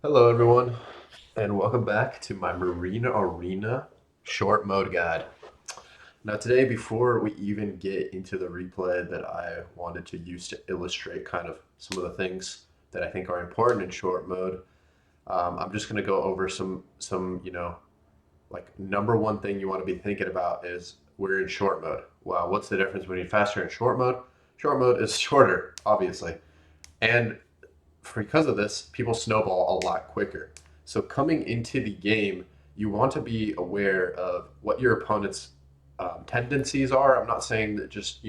Hello, everyone, and welcome back to my Marina Arena short mode guide. Now, today, before we even get into the replay that I wanted to use to illustrate kind of some of the things that I think are important in short mode, I'm just going to go over some like number one thing you want to be thinking about is we're in short mode. Well, what's the difference between faster and short mode? Short mode is shorter, obviously, and because of this, people snowball a lot quicker. So coming into the game, you want to be aware of what your opponent's tendencies are. I'm not saying that just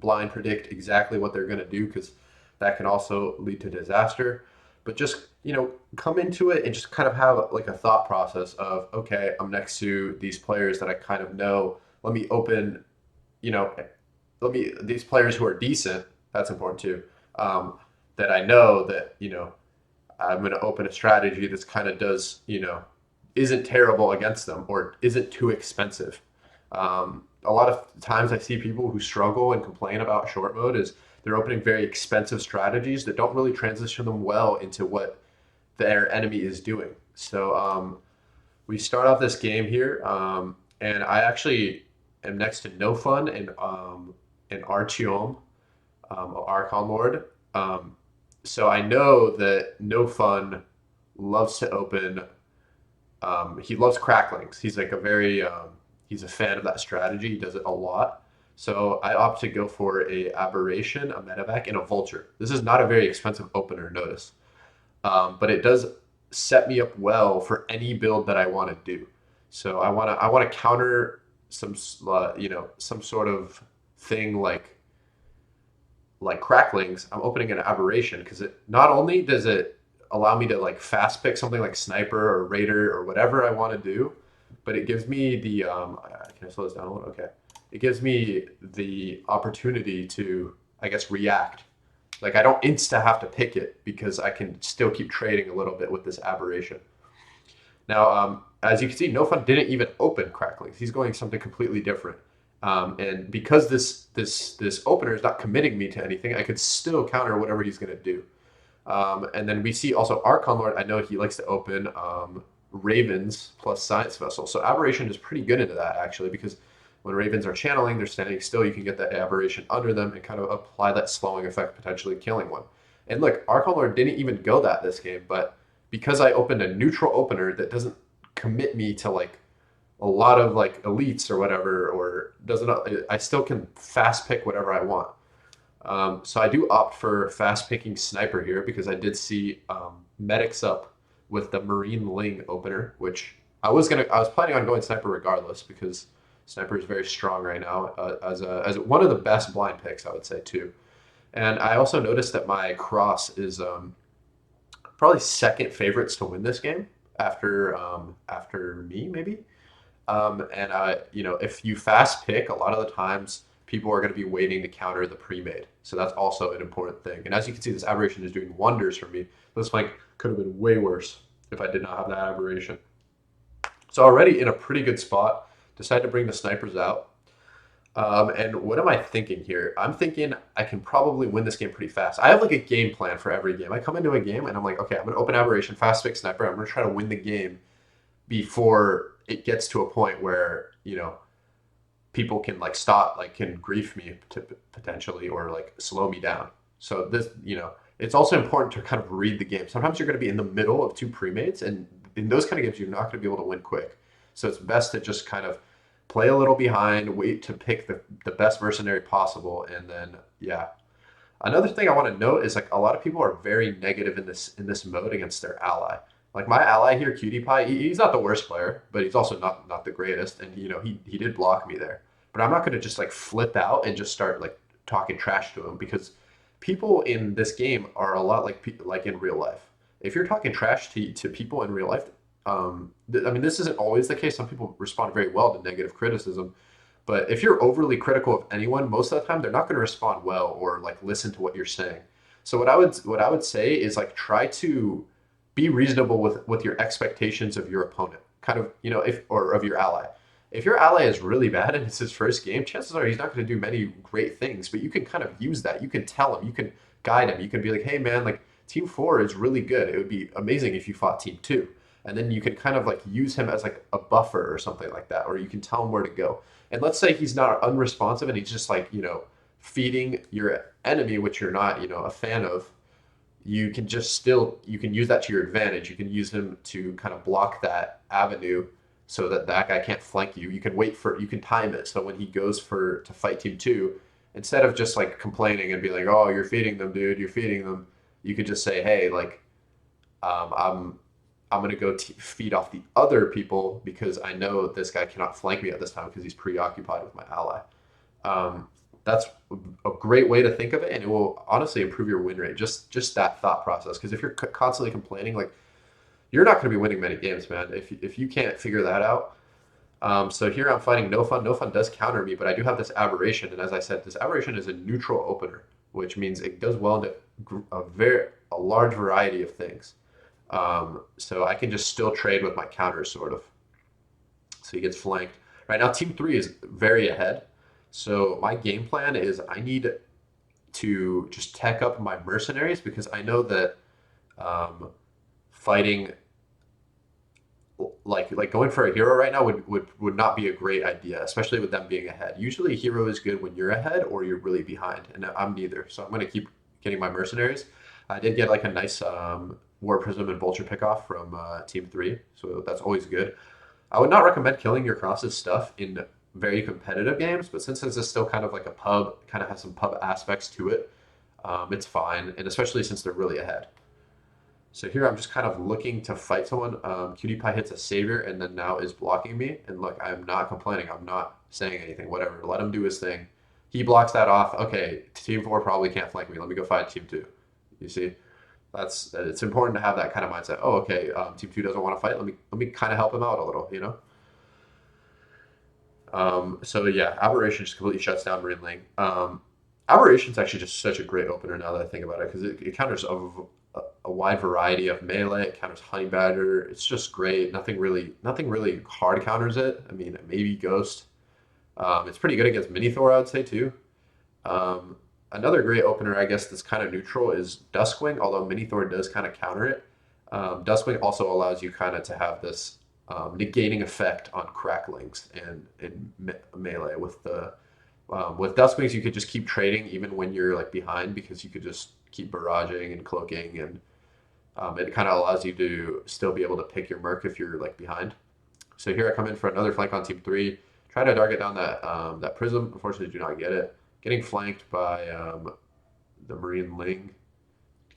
blind predict exactly what they're going to do because that can also lead to disaster. But just come into it and just kind of have like a thought process of okay, I'm next to these players that I kind of know. Let me open, you know, let me these players who are decent. That's important too. Um, that I know that I'm going to open a strategy that's kind of does isn't terrible against them or isn't too expensive. A lot of times I see people who struggle and complain about short mode is they're opening very expensive strategies that don't really transition them well into what their enemy is doing. So we start off this game here, and I actually am next to No Fun and Artyom, Archon Lord. So I know that No Fun loves to open. He loves cracklings. He's like a very he's a fan of that strategy. He does it a lot. So I opt to go for a aberration, a medevac, and a vulture. This is not a very expensive opener, notice, but it does set me up well for any build that I want to do. So I want to counter some some sort of thing like cracklings. I'm opening an aberration because it not only does it allow me to like fast pick something like sniper or raider or whatever I want to do, but it gives me the can I slow this down a little? Okay, it gives me the opportunity to I guess react. Like I don't insta have to pick it because I can still keep trading a little bit with this aberration. Now, as you can see, No Fun didn't even open cracklings. He's going something completely different. And because this opener is not committing me to anything, I could still counter whatever he's going to do. And then we see also Archon Lord. I know he likes to open Ravens plus Science Vessel. So Aberration is pretty good into that actually because when Ravens are channeling, they're standing still. You can get that Aberration under them and kind of apply that slowing effect, potentially killing one. And look, Archon Lord didn't even go that this game, but because I opened a neutral opener that doesn't commit me to like a lot of like elites or whatever, or doesn't, I still can fast pick whatever I want. So I do opt for fast picking sniper here because I did see medics up with the Marine Ling opener, which I was planning on going sniper regardless because sniper is very strong right now as one of the best blind picks I would say too. And I also noticed that my cross is probably second favorites to win this game after me maybe. And if you fast pick, a lot of the times people are going to be waiting to counter the pre-made. So that's also an important thing. And as you can see, this aberration is doing wonders for me. This flank could have been way worse if I did not have that aberration. So already in a pretty good spot, decide to bring the snipers out. And what am I thinking here? I'm thinking I can probably win this game pretty fast. I have like a game plan for every game. I come into a game and I'm like, okay, I'm going to open aberration, fast pick sniper. I'm going to try to win the game before it gets to a point where people can like stop like can grief me to potentially or like slow me down. So this it's also important to kind of read the game. Sometimes you're going to be in the middle of two pre-mates, and in those kind of games you're not going to be able to win quick. So it's best to just kind of play a little behind, wait to pick the best mercenary possible, and then yeah. Another thing I want to note is like a lot of people are very negative in this mode against their ally. Like my ally here, Cutie Pie, he's not the worst player, but he's also not the greatest. And he did block me there. But I'm not going to just like flip out and just start like talking trash to him because people in this game are a lot like in real life. If you're talking trash to people in real life, I mean this isn't always the case. Some people respond very well to negative criticism, but if you're overly critical of anyone, most of the time they're not going to respond well or like listen to what you're saying. So what I would say is like try to be reasonable with your expectations of your opponent. Kind of, if or of your ally. If your ally is really bad and it's his first game, chances are he's not going to do many great things, but you can kind of use that. You can tell him, you can guide him. You can be like, "Hey man, like Team 4 is really good. It would be amazing if you fought Team 2. And then you can kind of like use him as like a buffer or something like that, or you can tell him where to go. And let's say he's not unresponsive and he's just like, feeding your enemy, which you're not, a fan of. You can just still, you can use that to your advantage. You can use him to kind of block that avenue so that that guy can't flank you. You can time it. So when he goes to fight Team 2, instead of just like complaining and be like, oh, you're feeding them, dude, you're feeding them, you could just say, hey, like, I'm gonna go feed off the other people because I know this guy cannot flank me at this time because he's preoccupied with my ally. Um, that's a great way to think of it, and it will honestly improve your win rate. Just that thought process. Because if you're constantly complaining, like you're not going to be winning many games, man. If you can't figure that out. So here I'm fighting No Fun. No Fun does counter me, but I do have this aberration, and as I said, this aberration is a neutral opener, which means it does well into a large variety of things. So I can just still trade with my counters, sort of. So he gets flanked. Right now, Team 3 is very ahead. So my game plan is I need to just tech up my mercenaries because I know that fighting like going for a hero right now would not be a great idea, especially with them being ahead. Usually a hero is good when you're ahead or you're really behind, and I'm neither. So I'm going to keep getting my mercenaries. I did get like a nice War Prism and Vulture pickoff from Team 3, so that's always good. I would not recommend killing your Cross's stuff in very competitive games, but since this is still kind of like a pub, kind of has some pub aspects to it, it's fine, and especially since they're really ahead. So here I'm just kind of looking to fight someone. Cutie Pie hits a savior and then now is blocking me. And look, I'm not complaining. I'm not saying anything. Whatever. Let him do his thing. He blocks that off. Okay, Team 4 probably can't flank me. Let me go fight Team 2. You see? It's important to have that kind of mindset. Oh, okay, Team 2 doesn't want to fight. Let me kind of help him out a little, you know? So yeah, Aberration just completely shuts down Marine Ling. Aberration's actually just such a great opener now that I think about it because it counters a wide variety of melee. It counters Honey Badger. It's just great. Nothing really hard counters it. I mean, maybe Ghost. It's pretty good against Mini Thor, I would say too. Another great opener, I guess, that's kind of neutral is Duskwing, although Mini Thor does kind of counter it. Duskwing also allows you kind of to have this negating effect on cracklings and melee with Duskwings. You could just keep trading even when you're like behind because you could just keep barraging and cloaking, and it kind of allows you to still be able to pick your merc if you're like behind. So here I come in for another flank on Team 3, try to target down that prism. Unfortunately, do not get it. Getting flanked by the Marine Ling.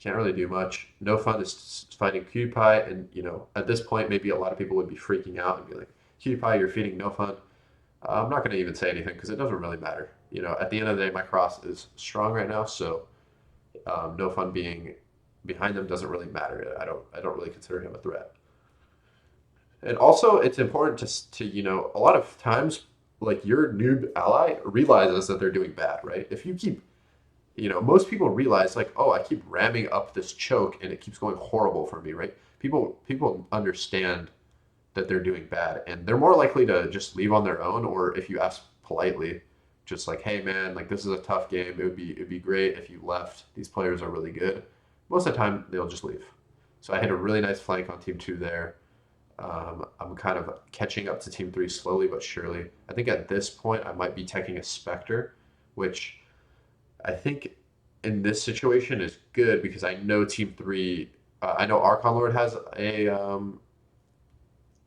Can't really do much. No Fun is fighting Cutie Pie, and at this point, maybe a lot of people would be freaking out and be like, "Cutie Pie, you're feeding No Fun." I'm not going to even say anything because it doesn't really matter. At the end of the day, my cross is strong right now, so No Fun being behind them doesn't really matter. I don't really consider him a threat. And also, it's important to a lot of times, like your noob ally realizes that they're doing bad, right? If you keep most people realize like, oh, I keep ramming up this choke and it keeps going horrible for me, right? People understand that they're doing bad and they're more likely to just leave on their own, or if you ask politely, just like, hey man, like this is a tough game. It'd be great if you left. These players are really good. Most of the time they'll just leave. So I hit a really nice flank on Team 2 there. I'm kind of catching up to Team 3 slowly but surely. I think at this point I might be taking a Spectre, which I think in this situation is good because I know Team 3, I know Archon Lord has a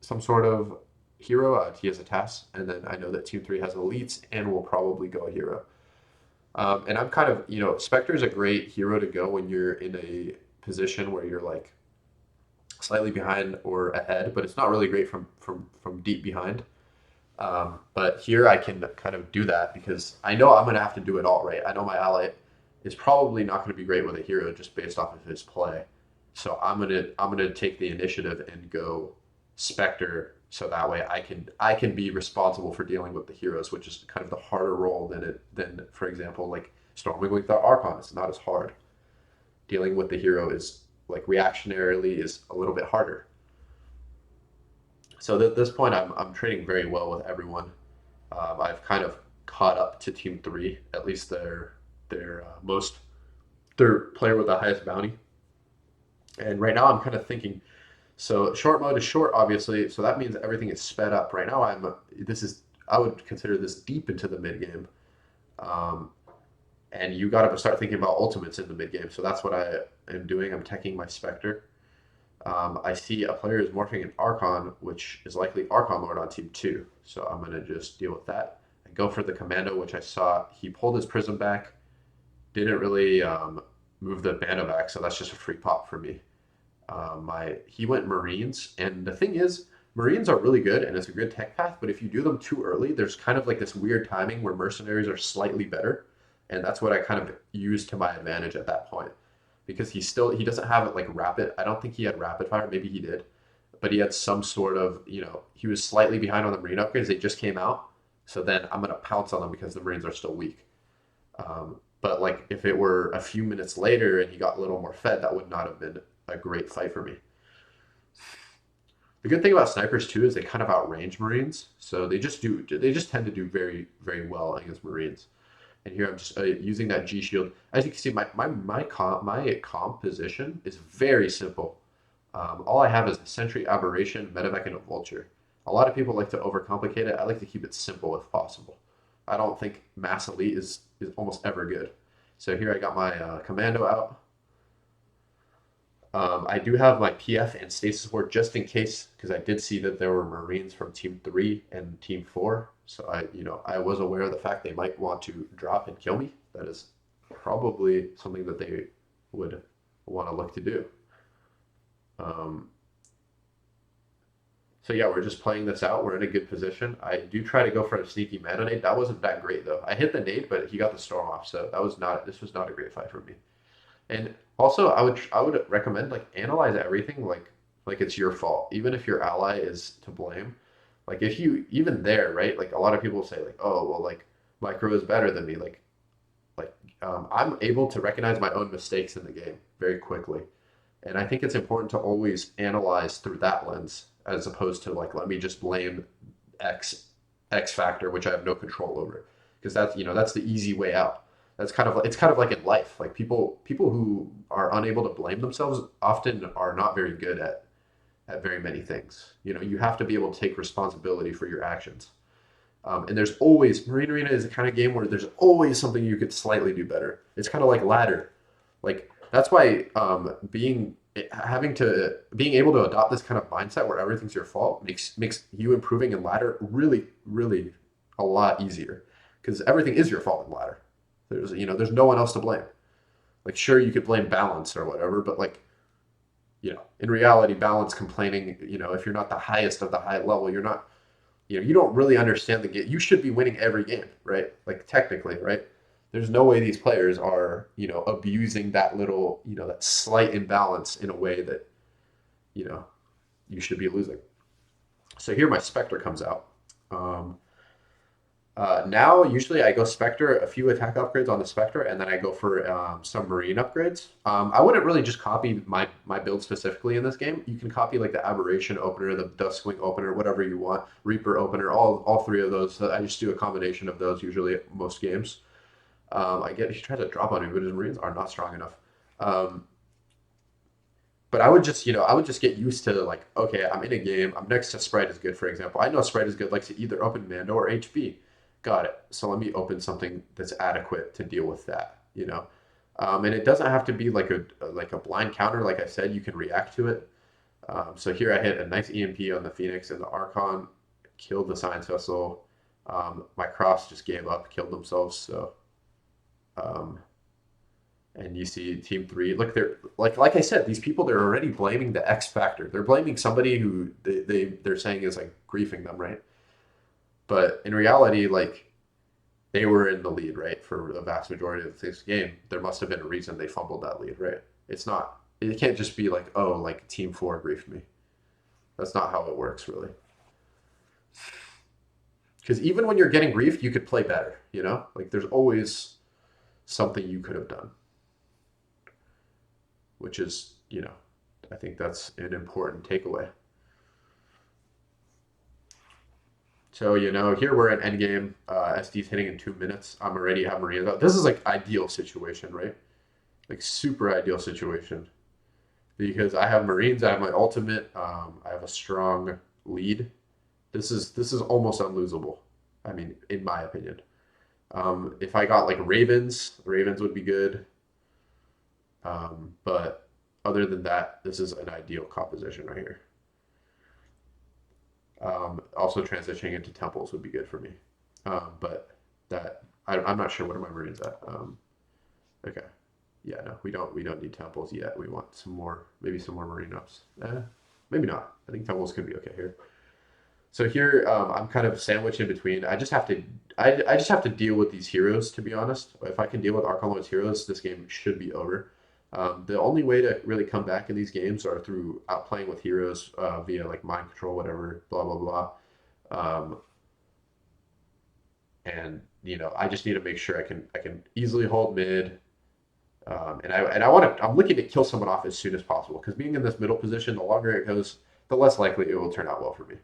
some sort of hero. He has a TAS, and then I know that Team 3 has elites and will probably go a hero. And I'm kind of, Spectre is a great hero to go when you're in a position where you're like slightly behind or ahead, but it's not really great from deep behind. But here I can kind of do that because I know I'm going to have to do it all, right? I know my ally is probably not going to be great with a hero just based off of his play. So I'm gonna take the initiative and go Spectre, so that way I can be responsible for dealing with the heroes, which is kind of the harder role than for example like storming with the Archon. It's not as hard. Dealing with the hero is like reactionarily is a little bit harder. So at this point, I'm trading very well with everyone. I've kind of caught up to Team 3, at least their player with the highest bounty. And right now I'm kind of thinking, so short mode is short, obviously, so that means everything is sped up. Right now this is, I would consider this deep into the mid game. Um, and you got to start thinking about ultimates in the mid game. So that's what I am doing. I'm teching my Spectre. I see a player is morphing an Archon, which is likely Archon Lord on team two. So I'm going to just deal with that. And go for the Commando, which I saw he pulled his Prism back, didn't really move the Bando back, so that's just a free pop for me. He went Marines, and the thing is, Marines are really good, and it's a good tech path. But if you do them too early, there's kind of like this weird timing where Mercenaries are slightly better, and that's what I kind of used to my advantage at that point, because he doesn't have it like rapid. I don't think he had rapid fire. Maybe he did, but he had some sort of he was slightly behind on the Marine upgrades. They just came out, so then I'm gonna pounce on them because the Marines are still weak. But like if it were a few minutes later and he got a little more fed, that would not have been a great fight for me. The good thing about snipers too is they kind of outrange Marines, so they just tend to do very very well against Marines. And here I'm just using that G shield. As you can see, my comp position is very simple. All I have is a Sentry, Aberration, Medevac, and a Vulture. A lot of people like to overcomplicate it. I like to keep it simple if possible. I don't think Mass Elite is almost ever good. So here I got my Commando out. I do have my PF and Stasis Ward just in case, because I did see that there were Marines from Team 3 and Team 4. So I was aware of the fact they might want to drop and kill me. That is probably something that they would want to look to do. Um, so yeah, we're just playing this out. We're in a good position. I do try to go for a sneaky mana nade. That wasn't that great though. I hit the nade, but he got the storm off, so this was not a great fight for me. And also, I would recommend like analyze everything like it's your fault, even if your ally is to blame. Like if you even there, right? Like a lot of people say like, oh well, like micro is better than me. I'm able to recognize my own mistakes in the game very quickly, and I think it's important to always analyze through that lens as opposed to like let me just blame X X factor, which I have no control over, because that's the easy way out. It's kind of like in life. Like people who are unable to blame themselves often are not very good at very many things. You have to be able to take responsibility for your actions. And there's always Marine Arena is a kind of game where there's always something you could slightly do better. It's kind of like ladder. Like that's why being able to adopt this kind of mindset where everything's your fault makes you improving in ladder really really a lot easier, because everything is your fault in ladder. There's no one else to blame. Like sure you could blame balance or whatever, but like in reality balance complaining, if you're not the highest of the high level, you're not, you don't really understand the game. You should be winning every game, right? Like technically, right? There's no way these players are, abusing that little, that slight imbalance in a way that, you know, you should be losing. So here my Spectre comes out. Um, now, usually I go Spectre, a few attack upgrades on the Spectre, and then I go for some Marine upgrades. I wouldn't really just copy my build specifically in this game. You can copy like the Aberration opener, the Duskwing opener, whatever you want, Reaper opener, all three of those. I just do a combination of those usually at most games. He tries to drop on me, but his Marines are not strong enough. Um, but I would just get used to like, okay, I'm in a game. I'm next to Sprite is good, for example. I know Sprite is good, likes to either open Mando or HB. Got it. So let me open something that's adequate to deal with that. And it doesn't have to be like a blind counter. Like I said, you can react to it. So here I hit a nice EMP on the Phoenix and the Archon, killed the Science Vessel. My Cross just gave up, killed themselves. So um, and you see Team Three. Look, they're like I said, these people they're already blaming the X factor. They're blaming somebody who they're saying is like griefing them, right? But in reality, like they were in the lead, right, for the vast majority of this game. There must have been a reason they fumbled that lead, right? It's not. It can't just be like, oh, like Team Four griefed me. That's not how it works, really. Because even when you're getting griefed, you could play better. Like there's always something you could have done, which is, I think that's an important takeaway. So, here we're at endgame. SD's hitting in 2 minutes. I'm already have Maria. This is like ideal situation, right? Like super ideal situation. because I have Marines, I have my ultimate, I have a strong lead. This is almost unlosable. I mean, in my opinion. If I got like Ravens would be good. But other than that, this is an ideal composition right here. Also transitioning into temples would be good for me. But I'm not sure what are my Marines at. Okay. Yeah, no, we don't need temples yet. We want some more, maybe some more marine ups. Maybe not. I think temples could be okay here. So here, I'm kind of sandwiched in between. I just have to deal with these heroes, to be honest. If I can deal with Archon Lord's heroes, this game should be over. The only way to really come back in these games are through outplaying with heroes via like mind control, whatever, blah blah blah. Um, and I just need to make sure I can easily hold mid. I'm looking to kill someone off as soon as possible because being in this middle position, the longer it goes, the less likely it will turn out well for me.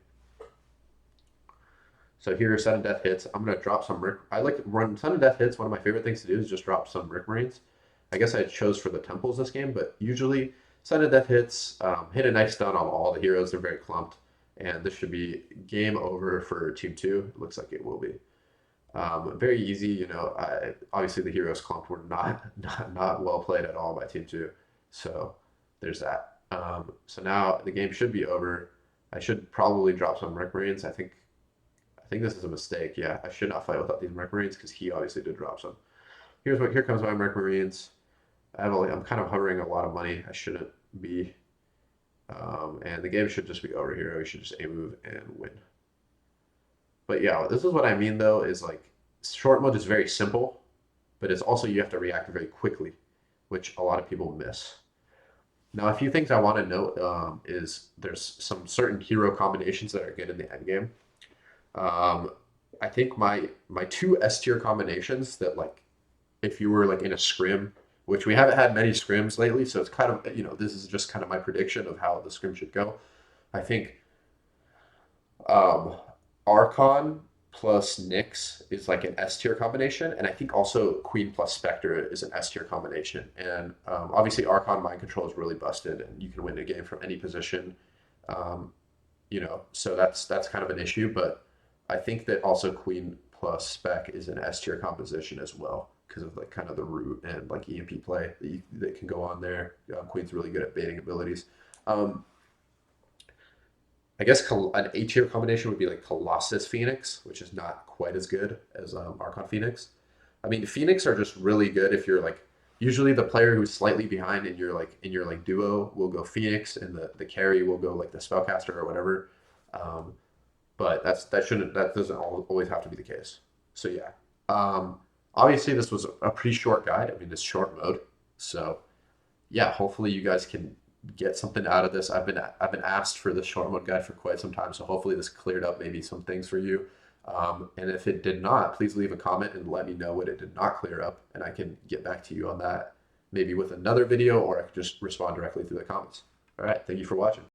So here, sudden death hits. I'm gonna drop some Rick. I like to run sudden death hits. One of my favorite things to do is just drop some Rick Marines. I guess I chose for the temples this game, but usually sudden death hits hit a nice stun on all the heroes. They're very clumped, and this should be game over for team two. It looks like it will be. Very easy, obviously the heroes clumped were not well played at all by team two, so there's that. So now the game should be over. I should probably drop some Rick Marines. I think this is a mistake. Yeah, I should not fight without these Merc Marines because he obviously did drop some. Here comes my Merc Marines. I'm kind of hovering a lot of money. I shouldn't be. And the game should just be over here. We should just A move and win. But yeah, this is what I mean though, is like short mode is very simple, but it's also you have to react very quickly, which a lot of people miss. Now, a few things I want to note is there's some certain hero combinations that are good in the end game. Um, I think my two S tier combinations that like if you were like in a scrim, which we haven't had many scrims lately, so it's kind of this is just kind of my prediction of how the scrim should go. I think um, Archon plus Nyx is like an S tier combination, and I think also Queen plus Spectre is an S tier combination. And obviously Archon mind control is really busted, and you can win a game from any position. Um, so that's kind of an issue, but I think that also Queen plus Spec is an S tier composition as well because of like kind of the root and like EMP play that can go on there. Queen's really good at baiting abilities. Um, I guess an A tier combination would be like Colossus Phoenix, which is not quite as good as Archon Phoenix. I mean, Phoenix are just really good if you're like usually the player who's slightly behind in your duo will go Phoenix and the carry will go like the spellcaster or whatever. Um, but that doesn't always have to be the case. So yeah, obviously this was a pretty short guide. I mean, it's short mode, so yeah. Hopefully you guys can get something out of this. I've been asked for this short mode guide for quite some time, so hopefully this cleared up maybe some things for you. And if it did not, please leave a comment and let me know what it did not clear up, and I can get back to you on that maybe with another video, or I can just respond directly through the comments. All right, thank you for watching.